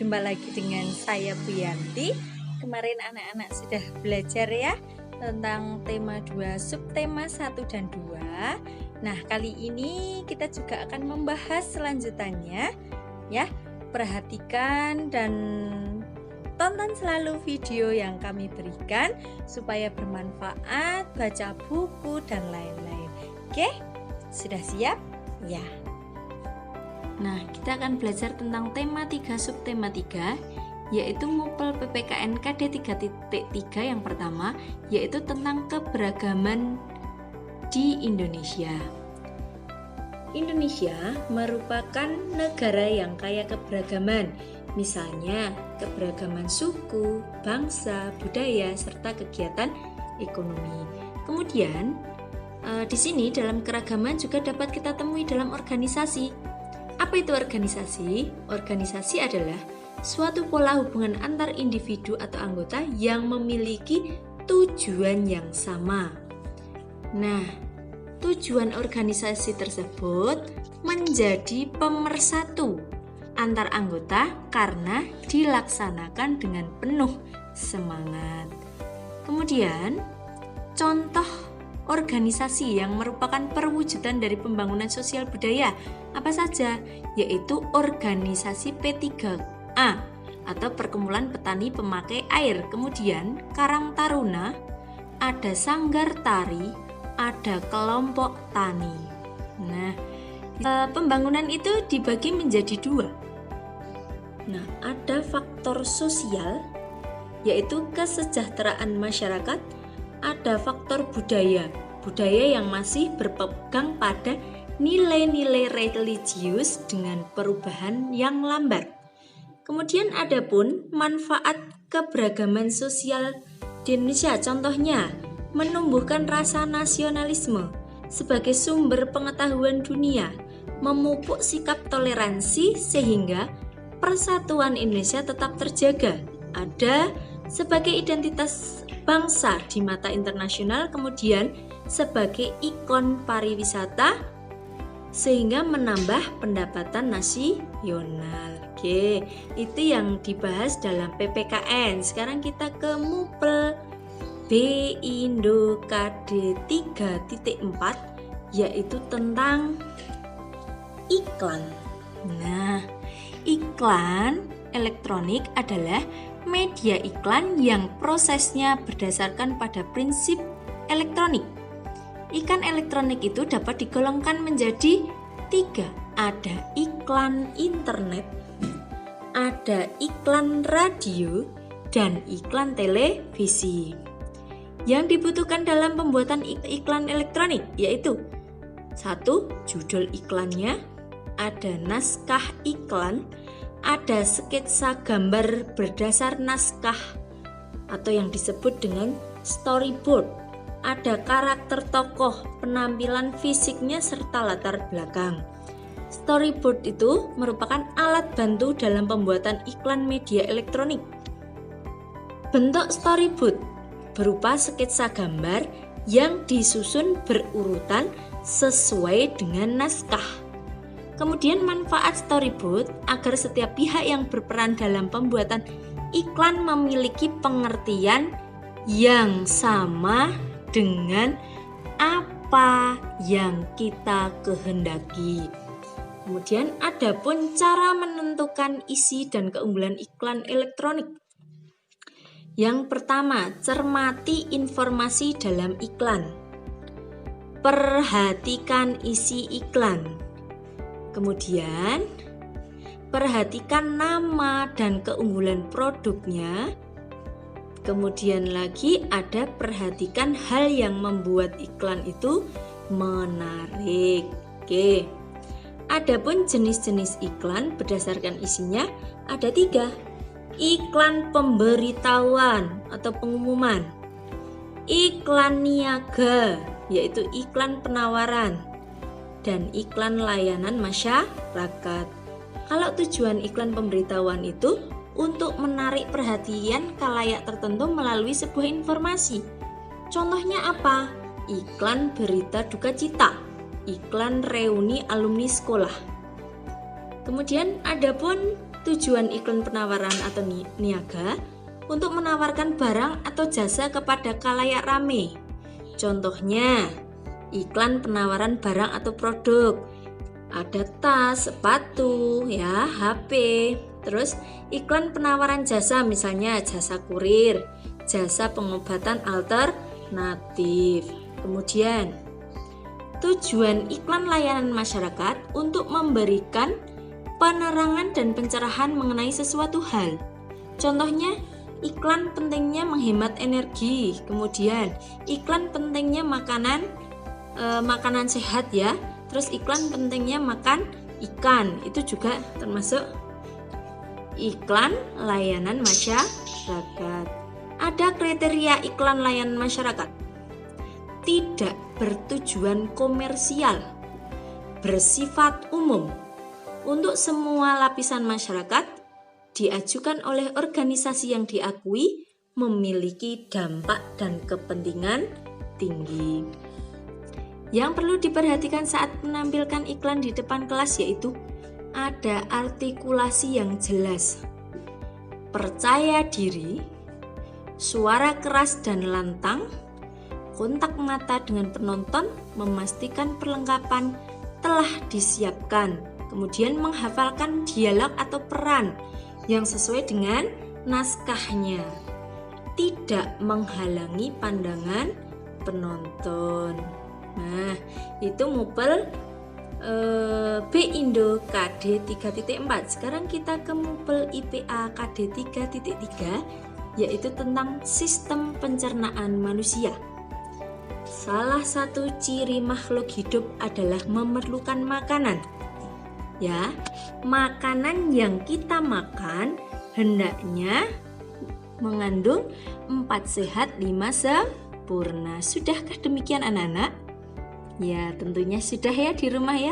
Berjumpa lagi dengan saya Bu Yanti. Kemarin anak-anak sudah belajar ya tentang tema 2, subtema 1 dan 2. Nah, kali ini kita juga akan membahas selanjutannya ya. Perhatikan dan tonton selalu video yang kami berikan supaya bermanfaat, baca buku dan lain-lain. Oke? Sudah siap? Ya. Nah, kita akan belajar tentang tema 3 subtema 3, yaitu Mupel PPKN KD 3.3 yang pertama, yaitu tentang keberagaman di Indonesia. Indonesia merupakan negara yang kaya keberagaman, misalnya keberagaman suku, bangsa, budaya, serta kegiatan ekonomi. Kemudian, di sini dalam keragaman juga dapat kita temui dalam organisasi. Apa itu organisasi? Organisasi adalah suatu pola hubungan antar individu atau anggota yang memiliki tujuan yang sama. Nah, tujuan organisasi tersebut menjadi pemersatu antar anggota karena dilaksanakan dengan penuh semangat. Kemudian, contoh organisasi yang merupakan perwujudan dari pembangunan sosial budaya apa saja? Yaitu organisasi P3A atau Perkumpulan Petani Pemakai Air. Kemudian Karang Taruna, ada Sanggar Tari, ada Kelompok Tani. Nah, pembangunan itu dibagi menjadi 2. Nah, ada faktor sosial yaitu kesejahteraan masyarakat. Ada faktor budaya yang masih berpegang pada nilai-nilai religius dengan perubahan yang lambat. Kemudian ada pun manfaat keberagaman sosial di Indonesia, contohnya menumbuhkan rasa nasionalisme sebagai sumber pengetahuan dunia, memupuk sikap toleransi sehingga persatuan Indonesia tetap terjaga. Ada sebagai identitas bangsa di mata internasional, kemudian sebagai ikon pariwisata sehingga menambah pendapatan nasional. Oke, itu yang dibahas dalam PPKN. Sekarang kita ke Mupel B Indo KD 3.4, yaitu tentang iklan. Nah, iklan elektronik adalah media iklan yang prosesnya berdasarkan pada prinsip elektronik. Iklan elektronik itu dapat digolongkan menjadi 3. Ada iklan internet, ada iklan radio, dan iklan televisi. Yang dibutuhkan dalam pembuatan iklan elektronik yaitu 1. Judul iklannya, ada naskah iklan, ada sketsa gambar berdasar naskah atau yang disebut dengan storyboard, ada karakter tokoh, penampilan fisiknya serta latar belakang. Storyboard itu merupakan alat bantu dalam pembuatan iklan media elektronik. Bentuk storyboard berupa sketsa gambar yang disusun berurutan sesuai dengan naskah. Kemudian manfaat storyboard agar setiap pihak yang berperan dalam pembuatan iklan memiliki pengertian yang sama dengan apa yang kita kehendaki. Kemudian ada pun cara menentukan isi dan keunggulan iklan elektronik. Yang pertama, cermati informasi dalam iklan. Perhatikan isi iklan. Kemudian, perhatikan nama dan keunggulan produknya. Kemudian lagi ada perhatikan hal yang membuat iklan itu menarik. Oke. Adapun jenis-jenis iklan berdasarkan isinya ada 3. Iklan pemberitahuan atau pengumuman. Iklan niaga, yaitu iklan penawaran. Dan iklan layanan masyarakat. Kalau tujuan iklan pemberitahuan itu untuk menarik perhatian khalayak tertentu melalui sebuah informasi. Contohnya apa? Iklan berita duka cita, iklan reuni alumni sekolah. Kemudian ada pun Tujuan iklan penawaran atau niaga untuk menawarkan barang atau jasa kepada khalayak ramai. Contohnya, iklan penawaran barang atau produk. Ada tas, sepatu, ya, HP. Terus iklan penawaran jasa, misalnya jasa kurir, jasa pengobatan alternatif. Kemudian, tujuan iklan layanan masyarakat untuk memberikan penerangan dan pencerahan mengenai sesuatu hal. Contohnya, iklan pentingnya menghemat energi. Kemudian, iklan pentingnya makanan sehat ya. Terus iklan pentingnya makan ikan. Itu juga termasuk iklan layanan masyarakat. Ada kriteria iklan layanan masyarakat. Tidak bertujuan komersial, bersifat umum, untuk semua lapisan masyarakat, diajukan oleh organisasi yang diakui, memiliki dampak dan kepentingan tinggi. Yang perlu diperhatikan saat menampilkan iklan di depan kelas yaitu ada artikulasi yang jelas, percaya diri, suara keras dan lantang, kontak mata dengan penonton, memastikan perlengkapan telah disiapkan, kemudian menghafalkan dialog atau peran yang sesuai dengan naskahnya, tidak menghalangi pandangan penonton. Nah, itu Mupel B Indo KD 3.4. Sekarang kita ke Mupel IPA KD 3.3, yaitu tentang sistem pencernaan manusia. Salah satu ciri makhluk hidup adalah memerlukan makanan. Ya, makanan yang kita makan hendaknya mengandung 4 sehat 5 sempurna. Sudahkah demikian anak-anak? Ya, tentunya sudah ya di rumah ya.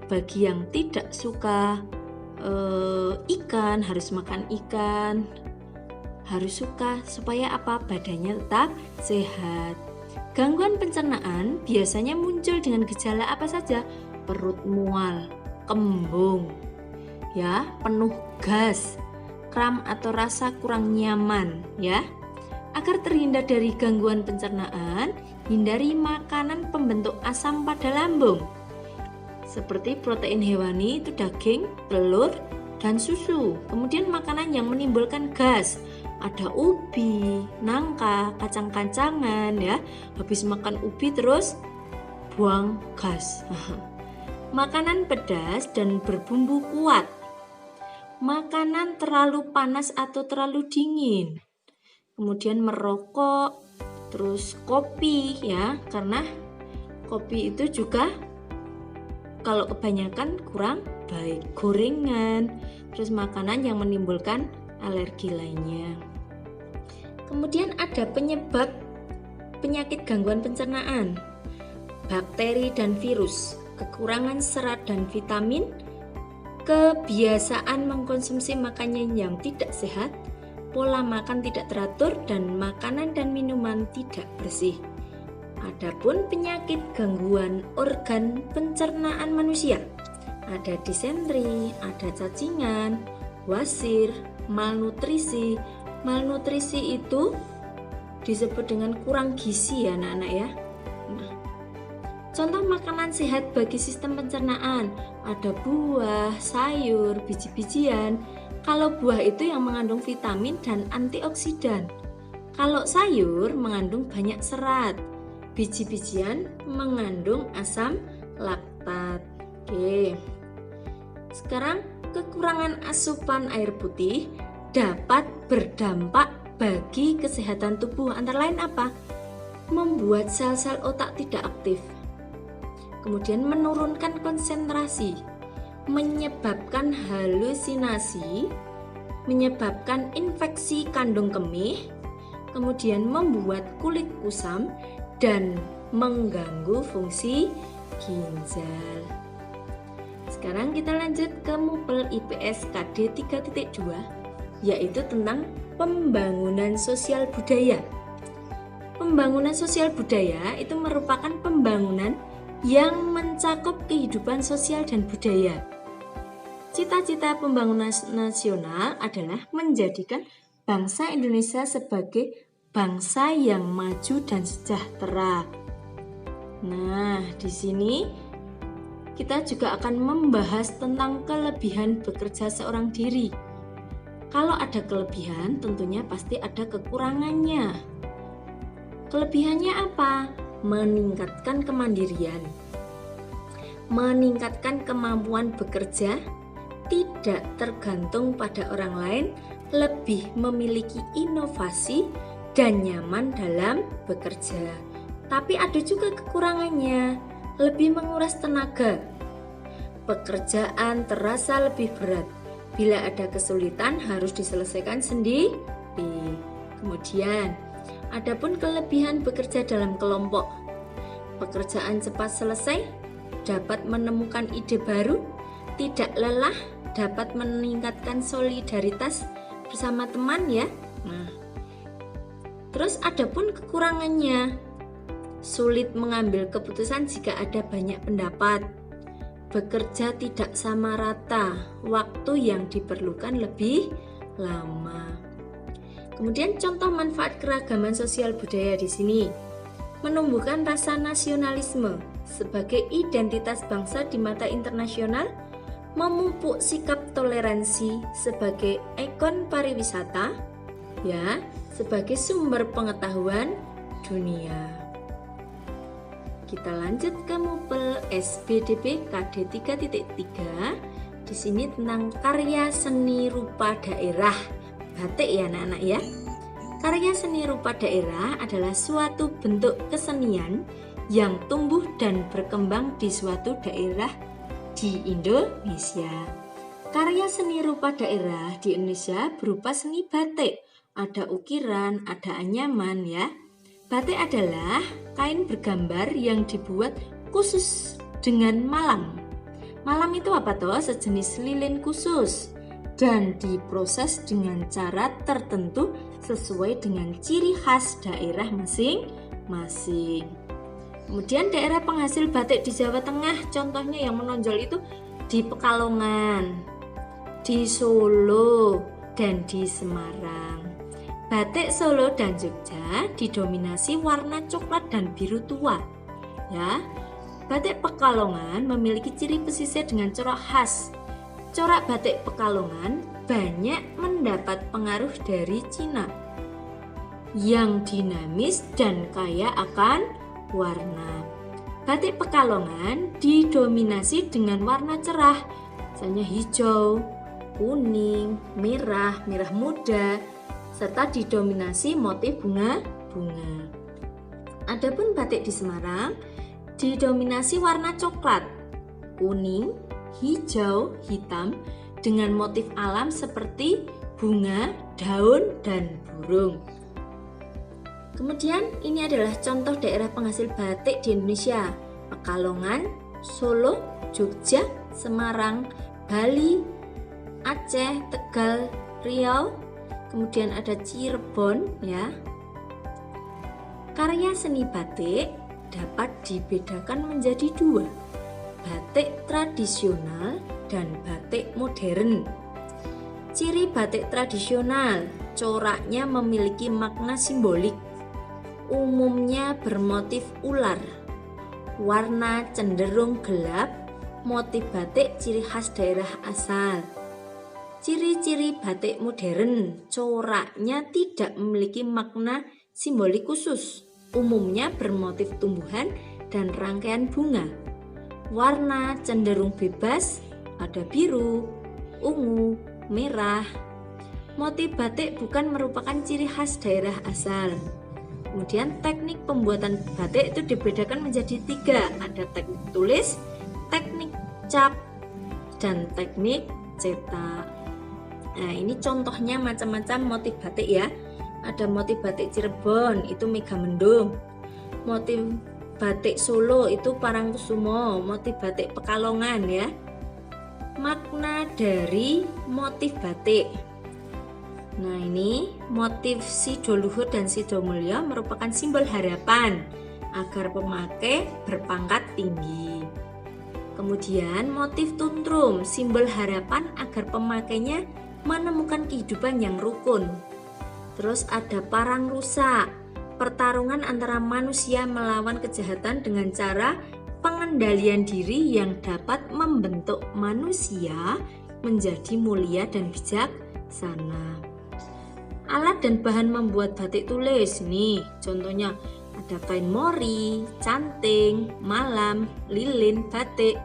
Bagi yang tidak suka ikan, harus makan ikan. Harus suka supaya apa? Badannya tetap sehat. Gangguan pencernaan biasanya muncul dengan gejala apa saja? Perut mual, kembung, ya, penuh gas, kram atau rasa kurang nyaman, ya. Agar terhindar dari gangguan pencernaan, hindari makanan pembentuk asam pada lambung. Seperti protein hewani itu daging, telur, dan susu. Kemudian makanan yang menimbulkan gas, ada ubi, nangka, kacang-kacangan ya. Habis makan ubi terus buang gas. Makanan pedas dan berbumbu kuat. Makanan terlalu panas atau terlalu dingin. Kemudian merokok, terus kopi ya, karena kopi itu juga kalau kebanyakan kurang baik. Gorengan, terus makanan yang menimbulkan alergi lainnya. Kemudian ada penyebab penyakit gangguan pencernaan, bakteri dan virus, kekurangan serat dan vitamin, kebiasaan mengkonsumsi makanan yang tidak sehat, pola makan tidak teratur, dan makanan dan minuman tidak bersih. Adapun penyakit gangguan organ pencernaan manusia, ada disentri, ada cacingan, wasir, malnutrisi. Malnutrisi itu disebut dengan kurang gizi ya anak-anak ya. Contoh makanan sehat bagi sistem pencernaan, ada buah, sayur, biji-bijian. Kalau buah itu yang mengandung vitamin dan antioksidan. Kalau sayur mengandung banyak serat. Biji-bijian mengandung asam laktat. Oke. Sekarang kekurangan asupan air putih dapat berdampak bagi kesehatan tubuh. Antara lain apa? Membuat sel-sel otak tidak aktif. Kemudian menurunkan konsentrasi, menyebabkan halusinasi, menyebabkan infeksi kandung kemih, kemudian membuat kulit kusam dan mengganggu fungsi ginjal. Sekarang kita lanjut ke Mupel IPS KD 3.2, yaitu tentang pembangunan sosial budaya. Pembangunan sosial budaya itu merupakan pembangunan yang mencakup kehidupan sosial dan budaya. Cita-cita pembangunan nasional adalah menjadikan bangsa Indonesia sebagai bangsa yang maju dan sejahtera. Nah, di sini kita juga akan membahas tentang kelebihan bekerja seorang diri. Kalau ada kelebihan, tentunya pasti ada kekurangannya. Kelebihannya apa? Meningkatkan kemandirian, meningkatkan kemampuan bekerja, tidak tergantung pada orang lain, lebih memiliki inovasi dan nyaman dalam bekerja. Tapi ada juga kekurangannya, lebih menguras tenaga. Pekerjaan terasa lebih berat. Bila ada kesulitan harus diselesaikan sendiri. Kemudian, adapun kelebihan bekerja dalam kelompok. Pekerjaan cepat selesai, dapat menemukan ide baru, tidak lelah, dapat meningkatkan solidaritas bersama teman ya. Nah, terus adapun kekurangannya, sulit mengambil keputusan jika ada banyak pendapat. Bekerja tidak sama rata, waktu yang diperlukan lebih lama. Kemudian contoh manfaat keragaman sosial budaya di sini. Menumbuhkan rasa nasionalisme sebagai identitas bangsa di mata internasional, memupuk sikap toleransi sebagai ikon pariwisata, ya, sebagai sumber pengetahuan dunia. Kita lanjut ke MUPEL SBDP KD 3.3. Di sini tentang karya seni rupa daerah. Batik ya anak-anak ya. Karya seni rupa daerah adalah suatu bentuk kesenian yang tumbuh dan berkembang di suatu daerah di Indonesia. Karya seni rupa daerah di Indonesia berupa seni batik. Ada ukiran, ada anyaman ya. Batik adalah kain bergambar yang dibuat khusus dengan malam. Malam itu apa toh? Sejenis lilin khusus dan diproses dengan cara tertentu sesuai dengan ciri khas daerah masing-masing. Kemudian daerah penghasil batik di Jawa Tengah, contohnya yang menonjol itu di Pekalongan, di Solo, dan di Semarang. Batik Solo dan Jogja didominasi warna coklat dan biru tua. Ya, batik Pekalongan memiliki ciri pesisir dengan corak khas. Corak batik Pekalongan banyak mendapat pengaruh dari Cina yang dinamis dan kaya akan warna. Batik Pekalongan didominasi dengan warna cerah, misalnya hijau, kuning, merah, merah muda, serta didominasi motif bunga-bunga. Adapun batik di Semarang didominasi warna coklat, kuning, hijau, hitam dengan motif alam seperti bunga, daun, dan burung. Kemudian ini adalah contoh daerah penghasil batik di Indonesia: Pekalongan, Solo, Jogja, Semarang, Bali, Aceh, Tegal, Riau, kemudian ada Cirebon ya. Karya seni batik dapat dibedakan menjadi dua: batik tradisional dan batik modern. Ciri batik tradisional, coraknya memiliki makna simbolik, umumnya bermotif ular, warna cenderung gelap, motif batik ciri khas daerah asal. Ciri-ciri batik modern, coraknya tidak memiliki makna simbolik khusus, umumnya bermotif tumbuhan dan rangkaian bunga. Warna cenderung bebas, ada biru, ungu, merah. Motif batik bukan merupakan ciri khas daerah asal. Kemudian teknik pembuatan batik itu dibedakan menjadi tiga, ada teknik tulis, teknik cap, dan teknik cetak. Nah, ini contohnya macam-macam motif batik ya. Ada motif batik Cirebon, itu Megamendung. Motif batik Solo itu Parangkusumo. Motif batik Pekalongan ya. Makna dari motif batik. Nah, ini motif Sidoluhur dan Sidomulyo merupakan simbol harapan agar pemakai berpangkat tinggi. Kemudian motif tuntrum, simbol harapan agar pemakainya menemukan kehidupan yang rukun. Terus ada parang rusa, pertarungan antara manusia melawan kejahatan dengan cara pengendalian diri yang dapat membentuk manusia menjadi mulia dan bijaksana. Alat dan bahan membuat batik tulis nih, contohnya ada kain mori, canting, malam, lilin, batik,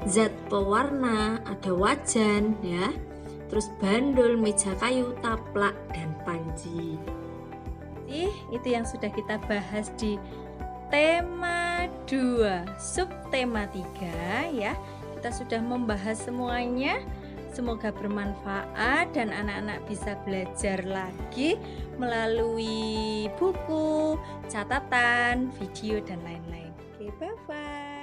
zat pewarna, ada wajan ya. Terus bandul, meja kayu, taplak, dan panci. Itu yang sudah kita bahas di tema 2, subtema 3 ya. Kita sudah membahas semuanya. Semoga bermanfaat dan anak-anak bisa belajar lagi melalui buku, catatan, video, dan lain-lain. Oke, bye-bye.